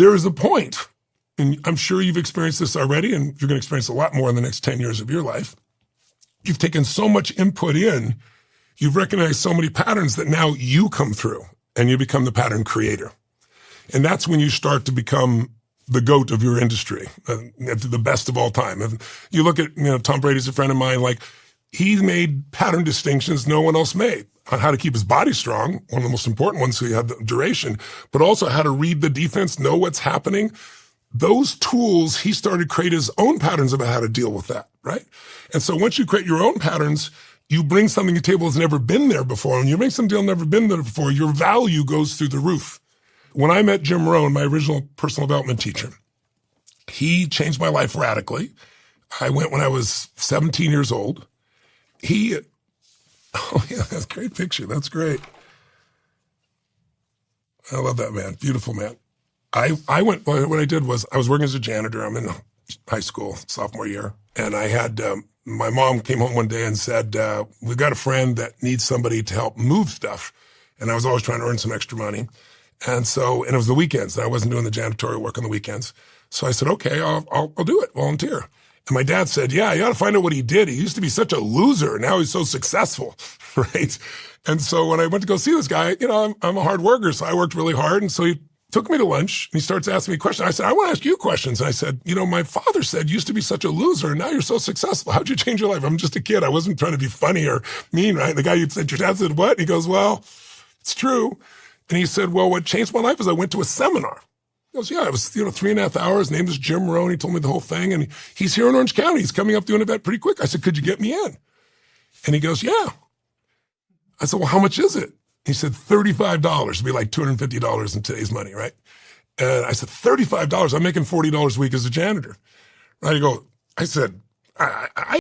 there is a point, and I'm sure you've experienced this already, and you're going to experience a lot more in the next 10 years of your life. You've taken so much input in, you've recognized so many patterns that now you come through and you become the pattern creator. And that's when you start to become the GOAT of your industry, the best of all time. If you look at, Tom Brady's a friend of mine, like he made pattern distinctions no one else made on how to keep his body strong, one of the most important ones, so you have the duration, but also how to read the defense, know what's happening. Those tools, he started to create his own patterns about how to deal with that, right? And so once you create your own patterns, you bring something to the table that's never been there before. And you make something that's never been there before, your value goes through the roof. When I met Jim Rohn, my original personal development teacher, he changed my life radically. I went when I was 17 years old. Oh yeah, that's a great picture. That's great. I love that man. Beautiful man. I went, what I did was I was working as a janitor. I'm in high school, sophomore year. And I had, my mom came home one day and said, we've got a friend that needs somebody to help move stuff. And I was always trying to earn some extra money. And it was the weekends. I wasn't doing the janitorial work on the weekends. So I said, okay, I'll do it, volunteer. And my dad said, yeah, you got to find out what he did. He used to be such a loser. Now he's so successful, right? And so when I went to go see this guy, I'm a hard worker, so I worked really hard. And so he took me to lunch and he starts asking me questions. I said, I want to ask you questions. And I said, my father said you used to be such a loser and now you're so successful. How'd you change your life? I'm just a kid. I wasn't trying to be funny or mean, right? The guy you said, your dad said what? And he goes, well, it's true. And he said, well, what changed my life is I went to a seminar. He goes, yeah, it was, 3.5 hours. His name is Jim Rohn. He told me the whole thing. And he's here in Orange County. He's coming up to an event pretty quick. I said, could you get me in? And he goes, yeah. I said, well, how much is it? He said, $35. It'd be like $250 in today's money, right? And I said, $35? I'm making $40 a week as a janitor. Right? I said, I